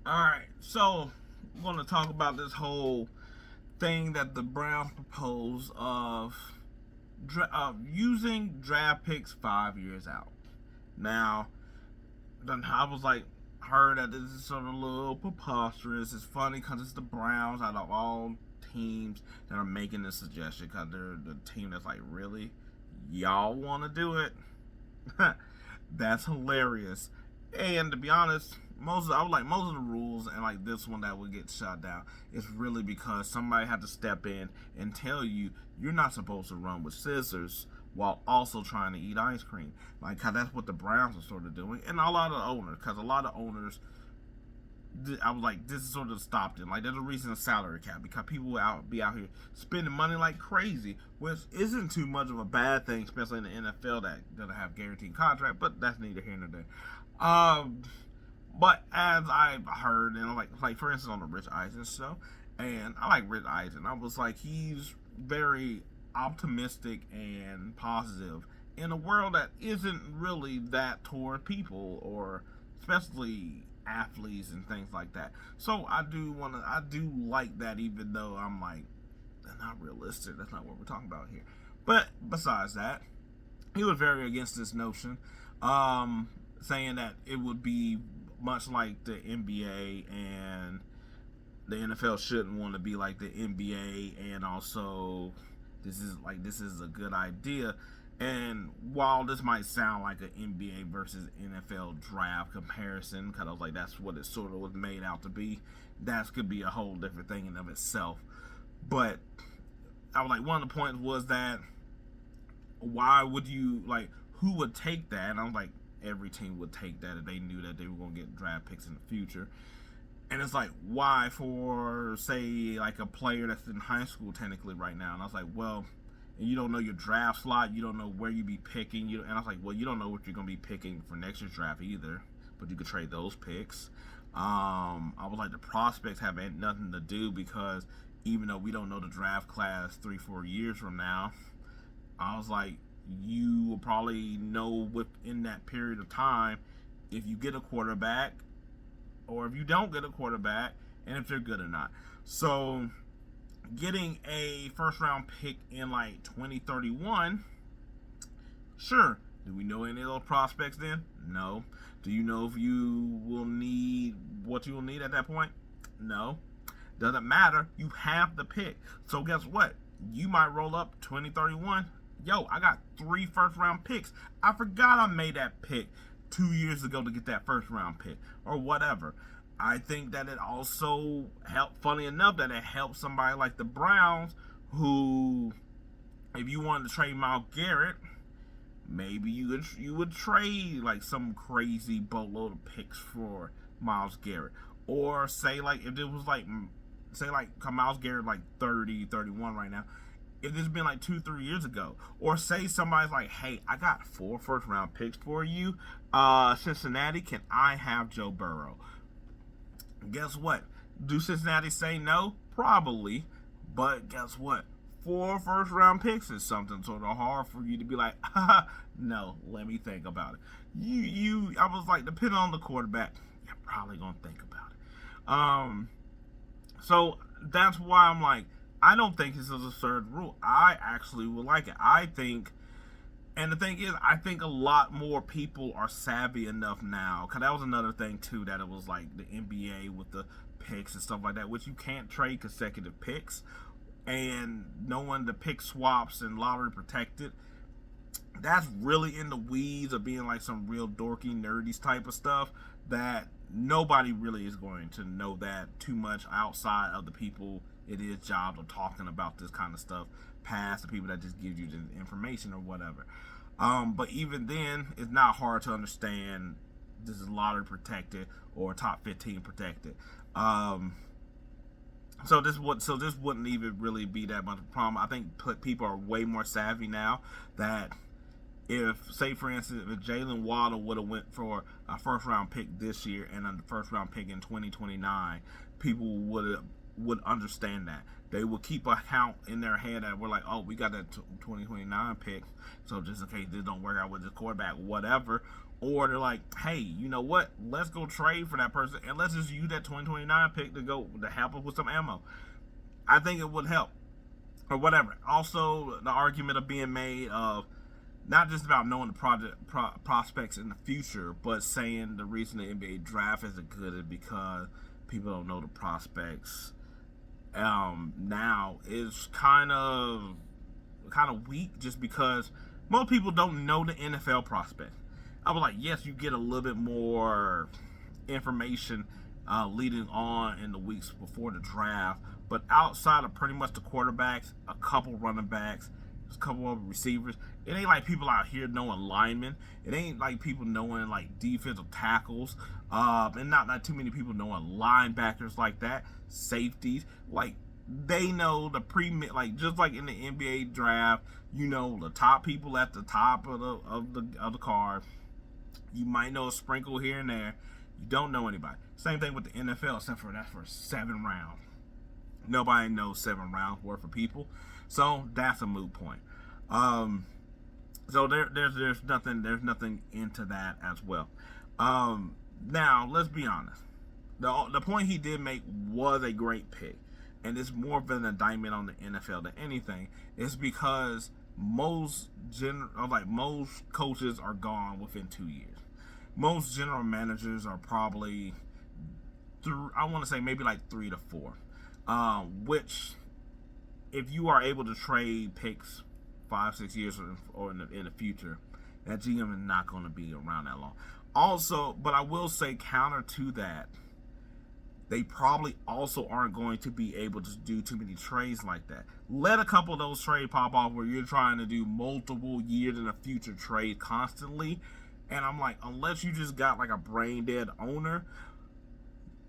Alright, so I'm going to talk about this whole thing that the Browns propose of using draft picks 5 years out. Now, then I was like, heard that this is sort of a little preposterous. It's funny because it's the Browns out of all teams that are making this suggestion, because they're the team that's like, really? Y'all want to do it? That's hilarious. And to be honest, most of the rules and like this one that would get shut down is really because somebody had to step in and tell you you're not supposed to run with scissors while also trying to eat ice cream. Like, cause that's what the Browns are sort of doing, and a lot of owners, cause a lot of owners, I was like, this is sort of stopped it. Like, there's a reason a salary cap, because people will be out here spending money like crazy, which isn't too much of a bad thing, especially in the NFL that doesn't have guaranteed contract. But that's neither here nor there. But as I heard, and like for instance on the Rich Eisen show, and I like Rich Eisen. I was like, he's very optimistic and positive in a world that isn't really that toward people, or especially athletes and things like that. So I do like that, even though I'm like, that's not realistic. That's not what we're talking about here. But besides that, he was very against this notion, saying that it would be much like the NBA, and the NFL shouldn't want to be like the NBA, and also this is a good idea. And while this might sound like an NBA versus NFL draft comparison, because I was like, that's what it sort of was made out to be, that could be a whole different thing in of itself. But I was like, one of the points was that, why would you, like, who would take that? And I was like, every team would take that if they knew that they were going to get draft picks in the future. And it's like, why for, say, like a player that's in high school technically right now? And I was like, well, and you don't know your draft slot, you don't know where you be picking, and I was like, well, you don't know what you're going to be picking for next year's draft either, but you could trade those picks. I was like, the prospects have nothing to do, because even though we don't know the draft class 3-4 years from now, I was like, you will probably know within that period of time if you get a quarterback or if you don't get a quarterback, and if they're good or not. So getting a first round pick in like 2031, sure. Do we know any of those prospects then? No. Do you know if you will need what you will need at that point? No. Doesn't matter. You have the pick. So guess what? You might roll up 2031. Yo, I got 3 first round picks. I forgot I made that pick 2 years ago to get that first round pick, or whatever. I think that it also helped, funny enough, that it helped somebody like the Browns, who, if you wanted to trade Myles Garrett, maybe you would trade like some crazy boatload of picks for Myles Garrett. Or say, like, if it was like, say like Myles Garrett like 30, 31 right now, if this has been like 2-3 years ago. Or say somebody's like, hey, I got 4 first round picks for you, Cincinnati, can I have Joe Burrow? Guess what? Do Cincinnati say no? Probably. But guess what? 4 first round picks is something sort of hard for you to be like, no, let me think about it. I was like, depending on the quarterback, you're probably gonna think about it. So that's why I'm like, I don't think this is a third rule. I actually would like it. I think, and the thing is, I think a lot more people are savvy enough now. Because that was another thing, too, that it was like the NBA with the picks and stuff like that, which you can't trade consecutive picks. And knowing the pick swaps and lottery protected, that's really in the weeds of being like some real dorky, nerdy type of stuff that nobody really is going to know that too much outside of the people it is job of talking about this kind of stuff, past the people that just give you the information or whatever. But even then, it's not hard to understand this is lottery protected or top 15 protected. So this wouldn't even really be that much of a problem. I think people are way more savvy now that if, say for instance, if Jalen Waddle would have went for a first round pick this year and a first round pick in 2029, people would understand that. They would keep a count in their head that we're like, oh, we got that 2029 pick, so just in case this don't work out with this quarterback, whatever, Or they're like, hey, you know what? Let's go trade for that person and let's just use that 2029 pick to help us with some ammo. I think it would help. Or whatever. Also, the argument of being made of not just about knowing the prospects in the future, but saying the reason the NBA draft isn't good is because people don't know the prospects now is kind of weak, just because most people don't know the NFL prospects. I was like, yes, you get a little bit more information leading on in the weeks before the draft, but outside of pretty much the quarterbacks, a couple running backs, a couple of receivers, it ain't like people out here knowing linemen. It ain't like people knowing like defensive tackles, and not too many people knowing linebackers like that, safeties. Like they know the like just like in the NBA draft, you know the top people at the top of the card. You might know a sprinkle here and there. You don't know anybody. Same thing with the NFL, except for that's for 7 rounds. Nobody knows 7 rounds worth of people, so that's a moot point. So there's nothing into that as well. Now let's be honest. The point he did make was a great pick, and it's more of an indictment on the NFL than anything. It's because most coaches are gone within 2 years. Most general managers are probably I want to say maybe like 3 to 4. Which, if you are able to trade picks 5-6 years or in the future, that GM is not going to be around that long. Also, but I will say counter to that, they probably also aren't going to be able to do too many trades like that. Let a couple of those trades pop off where you're trying to do multiple years in the future trade constantly. And I'm like, unless you just got like a brain dead owner,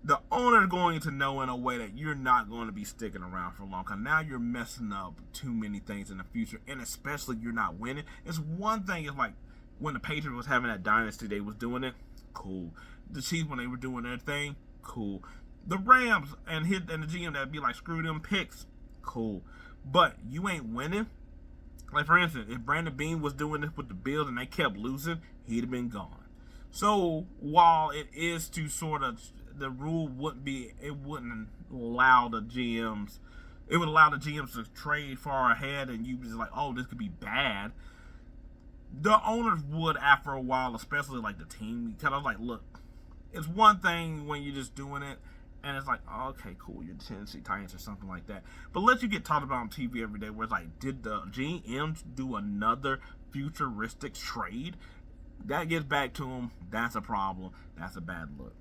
the owner's going to know in a way that you're not going to be sticking around for long. Because now you're messing up too many things in the future. And especially you're not winning. It's one thing, it's like when the Patriots was having that dynasty, they was doing it. Cool. The Chiefs, when they were doing their thing, cool. The Rams and the GM that'd be like, screw them picks, cool. But you ain't winning. Like, for instance, if Brandon Beane was doing this with the Bills and they kept losing, he'd have been gone. So while it is to sort of, the rule wouldn't allow the GMs, it would allow the GMs to trade far ahead, and you just like, oh, this could be bad. The owners would after a while, especially like the team, kind of like, look, it's one thing when you're just doing it, and it's like, oh, okay, cool, you're the Tennessee Titans or something like that. But let you get talked about on TV every day where it's like, did the GMs do another futuristic trade? That gets back to them. That's a problem. That's a bad look.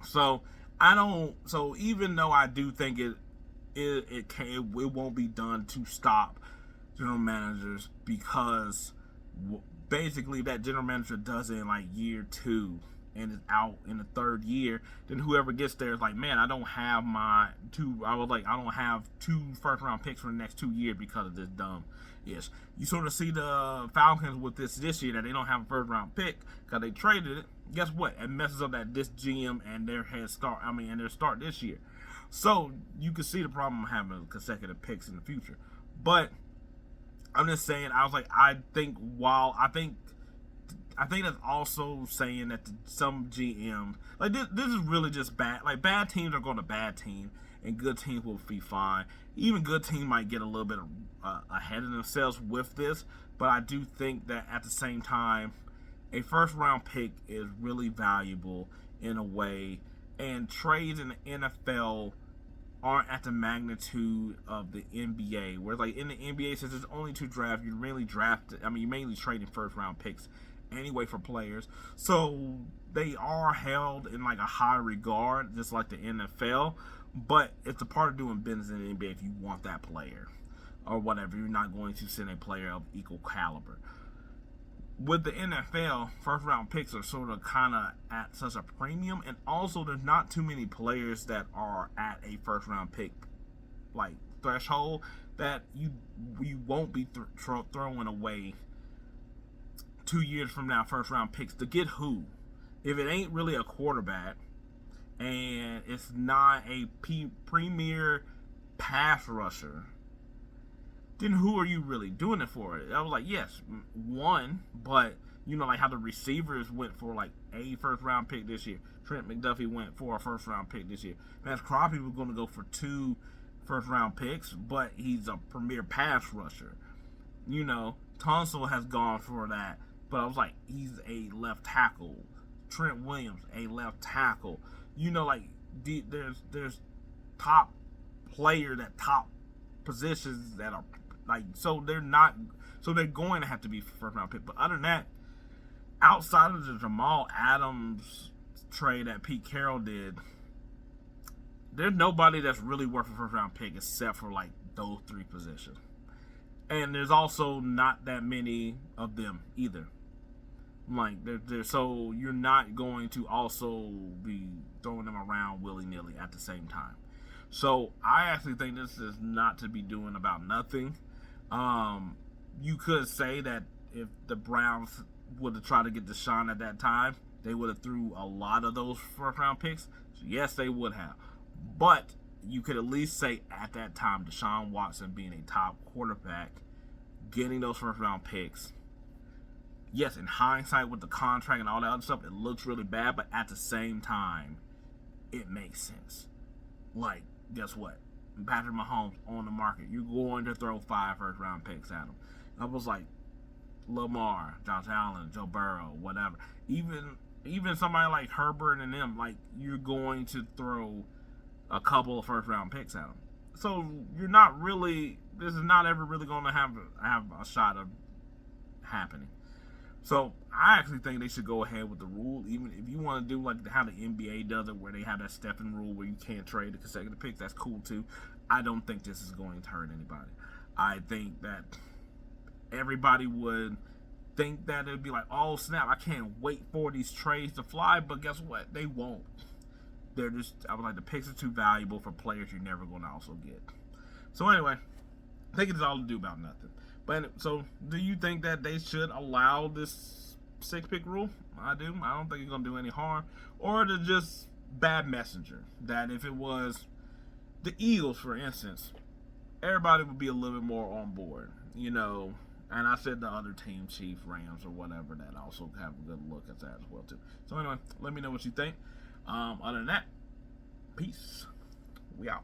So even though I do think it won't be done to stop general managers, because basically that general manager does it in like year 2 and is out in the 3rd year, then whoever gets there is like, man, I don't have I don't have 2 first round picks for the next 2 years because of this dumb. Yes, you sort of see the Falcons with this year that they don't have a first round pick because they traded it. Guess what? It messes up this GM and their their start this year. So you can see the problem of having consecutive picks in the future. But I'm just saying, I think that's also saying that some GMs, like this is really just bad. Like, bad teams are going to bad team, and good teams will be fine. Even good teams might get a little bit ahead of themselves with this, but I do think that at the same time, a first round pick is really valuable in a way, and trades in the NFL aren't at the magnitude of the NBA. Where like in the NBA, since there's only 2 drafts, you're mainly trading first round picks anyway for players, so they are held in like a high regard, just like the NFL. But it's a part of doing business in the NBA. If you want that player or whatever, you're not going to send a player of equal caliber. With the NFL, first round picks are sort of kind of at such a premium, and also there's not too many players that are at a first round pick like threshold that you won't be throwing away 2 years from now first round picks to get who. If it ain't really a quarterback and it's not a premier pass rusher, then who are you really doing it for? I was like, yes, one, but You know, like how the receivers went for like a first round pick this year. Trent McDuffie went for a first round pick this year. Matt Crappie was going to go for 2 first round picks, but he's a premier pass rusher. You know, Tunsil has gone for that, but I was like, he's a left tackle. Trent Williams, a left tackle. You know, like there's top players at top positions that are like, so they're going to have to be first round pick. But other than that, outside of the Jamal Adams trade that Pete Carroll did, there's nobody that's really worth a first round pick except for like those 3 positions. And there's also not that many of them either. Like, so you're not going to also be throwing them around willy-nilly at the same time. So I actually think this is not to be doing about nothing. You could say that if the Browns would have tried to get Deshaun at that time, they would have threw a lot of those first-round picks. So yes, they would have. But you could at least say at that time, Deshaun Watson being a top quarterback, getting those first-round picks, yes, in hindsight with the contract and all that other stuff, it looks really bad, but at the same time, it makes sense. Like, guess what? Patrick Mahomes on the market. You're going to throw 5 first-round picks at him. I was like, Lamar, Josh Allen, Joe Burrow, whatever. Even somebody like Herbert and them, like, you're going to throw a couple of first-round picks at them. So you're not really, this is not ever really going to have a shot of happening. So I actually think they should go ahead with the rule, even if you want to do like how the NBA does it, where they have that Stephen rule where you can't trade the consecutive picks. That's cool too. I don't think this is going to hurt anybody. I think that everybody would think that it'd be like, oh snap, I can't wait for these trades to fly, but guess what? They won't. They're just, I was like, the picks are too valuable for players you're never going to also get. So anyway, I think it's all to do about nothing. But so, do you think that they should allow this 6-pick rule? I do. I don't think it's going to do any harm. Or to just bad messenger. That if it was the Eagles, for instance, everybody would be a little bit more on board. You know, and I said the other team, Chiefs, Rams, or whatever, that also have a good look at that as well, too. So anyway, let me know what you think. Other than that, peace. We out.